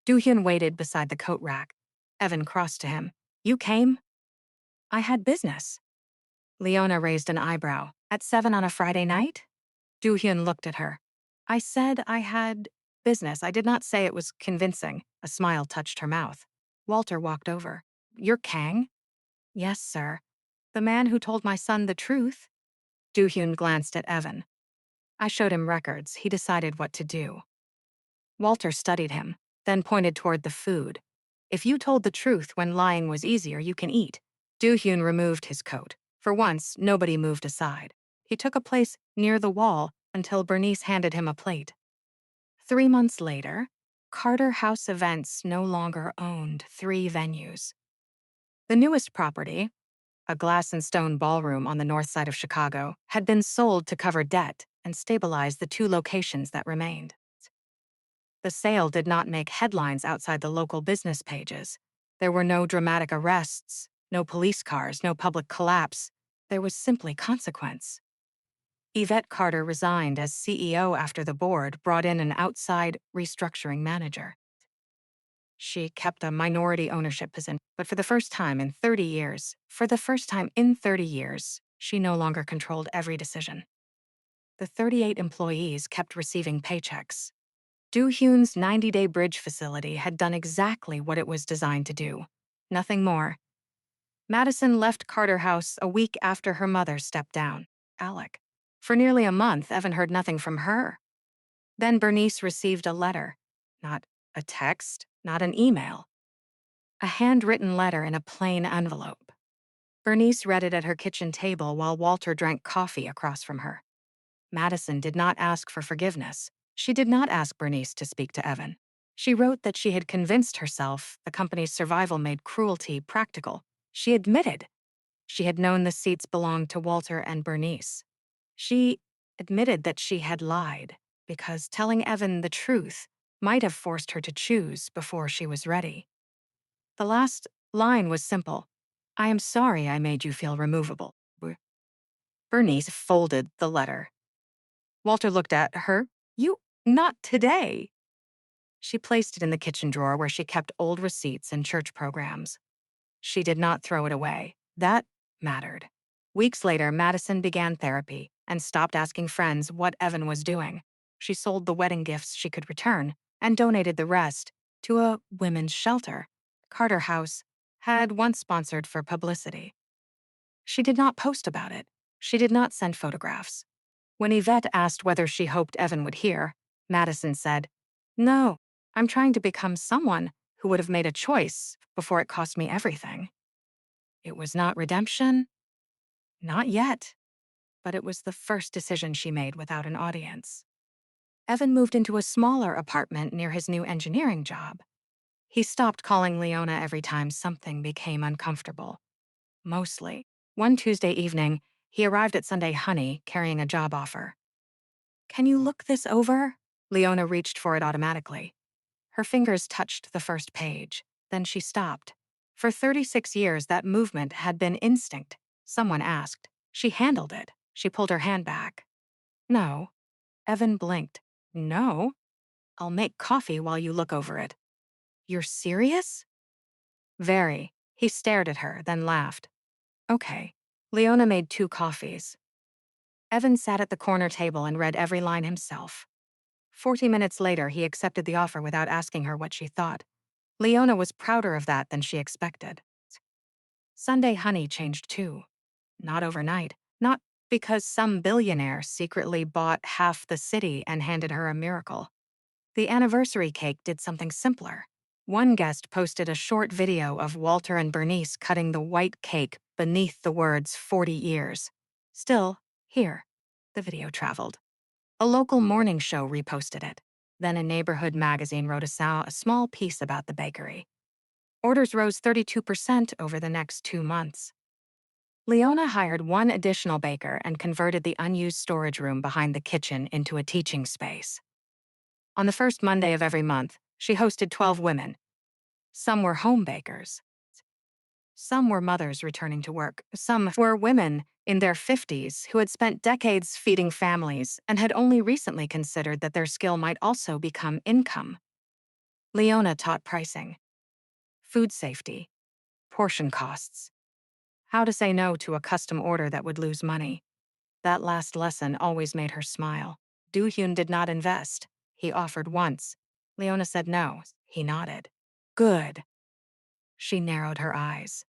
Speaker 3: Do-hyun waited beside the coat rack. Evan crossed to him. You came? I had business. Leona raised an eyebrow. At 7 on a Friday night? Do-hyun looked at her. I said I had business. I did not say it was convincing. A smile touched her mouth. Walter walked over. You're Kang? Yes, sir. The man who told my son the truth? Do-hyun glanced at Evan. I showed him records. He decided what to do. Walter studied him, then pointed toward the food. If you told the truth when lying was easier, you can eat. Do-hyun removed his coat. For once, nobody moved aside. He took a place near the wall until Bernice handed him a plate. 3 months later, Carter House Events no longer owned 3 venues. The newest property, a glass and stone ballroom on the north side of Chicago, had been sold to cover debt and stabilize the 2 locations that remained. The sale did not make headlines outside the local business pages. There were no dramatic arrests, no police cars, no public collapse. There was simply consequence. Yvette Carter resigned as CEO after the board brought in an outside restructuring manager. She kept a minority ownership position, but for the first time in 30 years, she no longer controlled every decision. The 38 employees kept receiving paychecks. Do-hyun's 90-day bridge facility had done exactly what it was designed to do. Nothing more. Madison left Carter House a week after her mother stepped down, Alec. For nearly a month, Evan heard nothing from her. Then Bernice received a letter. Not a text, not an email. A handwritten letter in a plain envelope. Bernice read it at her kitchen table while Walter drank coffee across from her. Madison did not ask for forgiveness. She did not ask Bernice to speak to Evan. She wrote that she had convinced herself the company's survival made cruelty practical. She admitted she had known the seats belonged to Walter and Bernice. She admitted that she had lied because telling Evan the truth might have forced her to choose before she was ready. The last line was simple. I am sorry I made you feel removable. Bernice folded the letter. Walter looked at her. You, not today. She placed it in the kitchen drawer where she kept old receipts and church programs. She did not throw it away. That mattered. Weeks later, Madison began therapy and stopped asking friends what Evan was doing. She sold the wedding gifts she could return and donated the rest to a women's shelter Carter House had once sponsored for publicity. She did not post about it. She did not send photographs. When Yvette asked whether she hoped Evan would hear, Madison said, No, I'm trying to become someone who would have made a choice before it cost me everything. It was not redemption. Not yet. But it was the first decision she made without an audience. Evan moved into a smaller apartment near his new engineering job. He stopped calling Leona every time something became uncomfortable. Mostly. One Tuesday evening, he arrived at Sunday Honey carrying a job offer. Can you look this over? Leona reached for it automatically. Her fingers touched the first page. Then she stopped. For 36 years, that movement had been instinct. Someone asked. She handled it. She pulled her hand back. No. Evan blinked. No. I'll make coffee while you look over it. You're serious? Very. He stared at her, then laughed. Okay. Leona made 2 coffees. Evan sat at the corner table and read every line himself. 40 minutes later, he accepted the offer without asking her what she thought. Leona was prouder of that than she expected. Sunday Honey changed too. Not overnight. Not because some billionaire secretly bought half the city and handed her a miracle. The anniversary cake did something simpler. One guest posted a short video of Walter and Bernice cutting the white cake beneath the words 40 years. Still, here, the video traveled. A local morning show reposted it. Then a neighborhood magazine wrote a small piece about the bakery. Orders rose 32% over the next 2 months. Leona hired 1 additional baker and converted the unused storage room behind the kitchen into a teaching space. On the first Monday of every month, she hosted 12 women. Some were home bakers. Some were mothers returning to work. Some were women in their 50s who had spent decades feeding families and had only recently considered that their skill might also become income. Leona taught pricing, food safety, portion costs, how to say no to a custom order that would lose money. That last lesson always made her smile. Do-hyun did not invest. He offered once. Leona said no. He nodded. Good. She narrowed her eyes.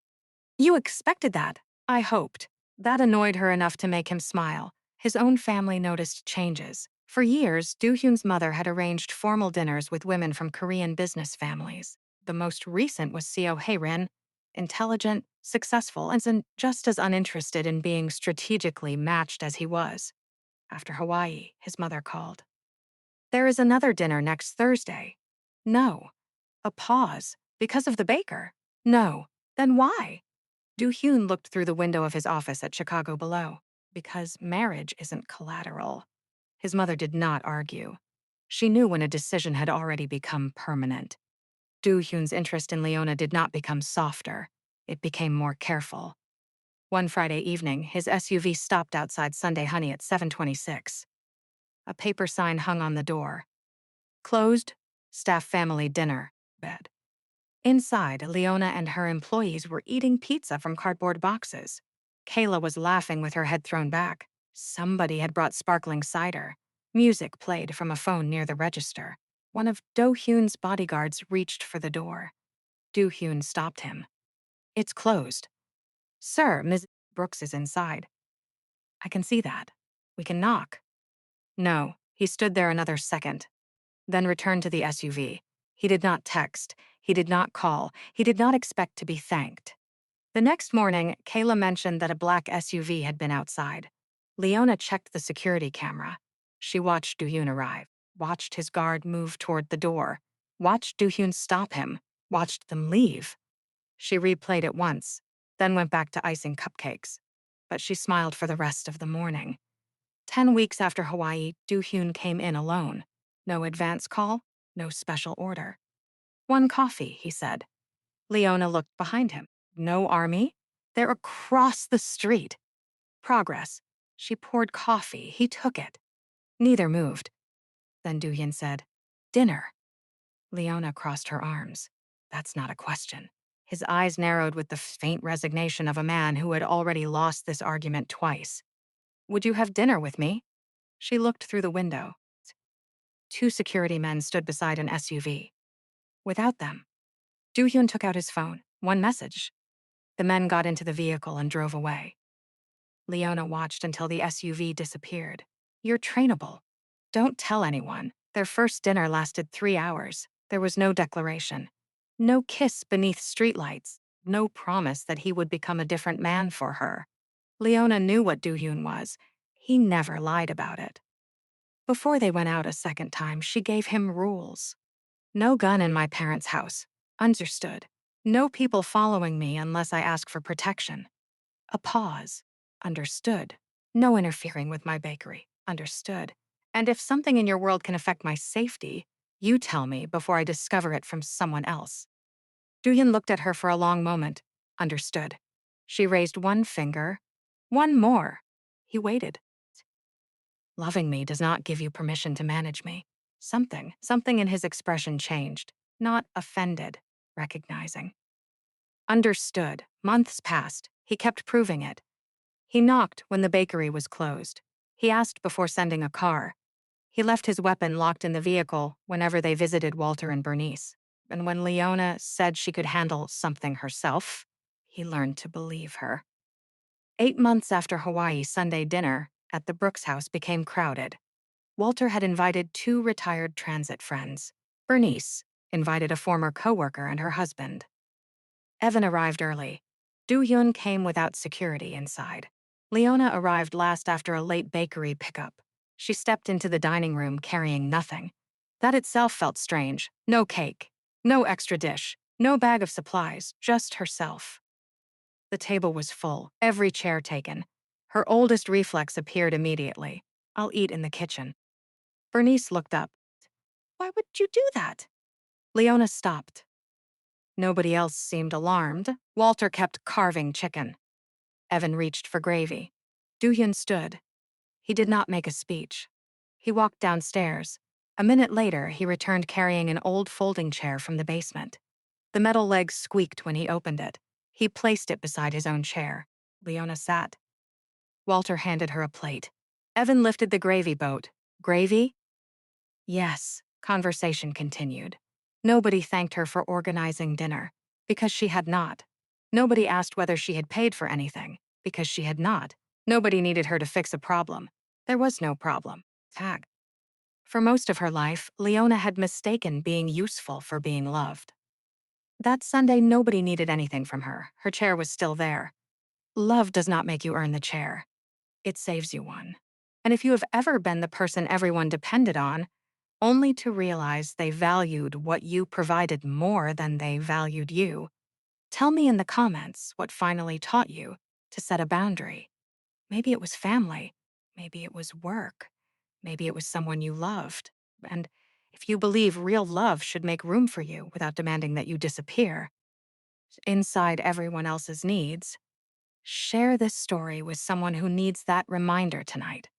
Speaker 3: You expected that, I hoped. That annoyed her enough to make him smile. His own family noticed changes. For years, Do-hyun's mother had arranged formal dinners with women from Korean business families. The most recent was Seo Hae-rin, intelligent, successful, and just as uninterested in being strategically matched as he was. After Hawaii, his mother called. There is another dinner next Thursday. No. A pause. Because of the baker? No. Then why? Do-hyun looked through the window of his office at Chicago below. Because marriage isn't collateral. His mother did not argue. She knew when a decision had already become permanent. Do-hyun's interest in Leona did not become softer. It became more careful. One Friday evening, his SUV stopped outside Sunday Honey at 7:26. A paper sign hung on the door. Closed, staff family dinner, bed. Inside, Leona and her employees were eating pizza from cardboard boxes. Kayla was laughing with her head thrown back. Somebody had brought sparkling cider. Music played from a phone near the register. One of Do-hyun's bodyguards reached for the door. Do-hyun stopped him. It's closed. Sir, Ms. Brooks is inside. I can see that. We can knock. No, he stood there another second, then returned to the SUV. He did not text. He did not call. He did not expect to be thanked. The next morning, Kayla mentioned that a black SUV had been outside. Leona checked the security camera. She watched Do-hyun arrive, watched his guard move toward the door, watched Do-hyun stop him, watched them leave. She replayed it once, then went back to icing cupcakes. But she smiled for the rest of the morning. 10 weeks after Hawaii, Do-hyun came in alone. No advance call, no special order. One coffee, he said. Leona looked behind him. No army? They're across the street. Progress. She poured coffee. He took it. Neither moved. Then Do-hyun said, dinner. Leona crossed her arms. That's not a question. His eyes narrowed with the faint resignation of a man who had already lost this argument twice. Would you have dinner with me? She looked through the window. 2 security men stood beside an SUV. Without them, Do-hyun took out his phone. One message. The men got into the vehicle and drove away. Leona watched until the SUV disappeared. You're trainable. Don't tell anyone. Their first dinner lasted 3 hours. There was no declaration. No kiss beneath streetlights. No promise that he would become a different man for her. Leona knew what Do-hyun was. He never lied about it. Before they went out a second time, she gave him rules. No gun in my parents' house. Understood. No people following me unless I ask for protection. A pause. Understood. No interfering with my bakery. Understood. And if something in your world can affect my safety, you tell me before I discover it from someone else. Do-hyun looked at her for a long moment. Understood. She raised one finger. One more. He waited. Loving me does not give you permission to manage me. Something in his expression changed. Not offended, recognizing. Understood. Months passed. He kept proving it. He knocked when the bakery was closed. He asked before sending a car. He left his weapon locked in the vehicle whenever they visited Walter and Bernice. And when Leona said she could handle something herself, he learned to believe her. 8 months after Hawaii Sunday dinner at the Brooks house became crowded. Walter had invited 2 retired transit friends. Bernice invited a former coworker and her husband. Evan arrived early. Do-hyun came without security inside. Leona arrived last after a late bakery pickup. She stepped into the dining room carrying nothing. That itself felt strange. No cake, no extra dish, no bag of supplies, just herself. The table was full, every chair taken. Her oldest reflex appeared immediately. I'll eat in the kitchen. Bernice looked up. Why would you do that? Leona stopped. Nobody else seemed alarmed. Walter kept carving chicken. Evan reached for gravy. Do-hyun stood. He did not make a speech. He walked downstairs. A minute later, he returned carrying an old folding chair from the basement. The metal legs squeaked when he opened it. He placed it beside his own chair. Leona sat. Walter handed her a plate. Evan lifted the gravy boat. Gravy? Yes, conversation continued. Nobody thanked her for organizing dinner, because she had not. Nobody asked whether she had paid for anything, because she had not. Nobody needed her to fix a problem. There was no problem. Tag. For most of her life, Leona had mistaken being useful for being loved. That Sunday, nobody needed anything from her. Her chair was still there. Love does not make you earn the chair. It saves you one. And if you have ever been the person everyone depended on, only to realize they valued what you provided more than they valued you, tell me in the comments what finally taught you to set a boundary. Maybe it was family. Maybe it was work. Maybe it was someone you loved. And if you believe real love should make room for you without demanding that you disappear, inside everyone else's needs, share this story with someone who needs that reminder tonight.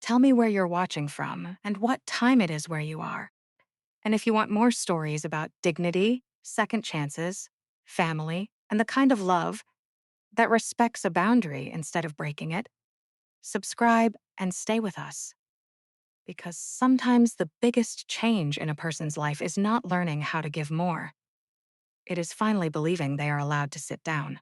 Speaker 3: Tell me where you're watching from and what time it is where you are. And if you want more stories about dignity, second chances, family, and the kind of love that respects a boundary instead of breaking it, subscribe and stay with us. Because sometimes the biggest change in a person's life is not learning how to give more. It is finally believing they are allowed to sit down.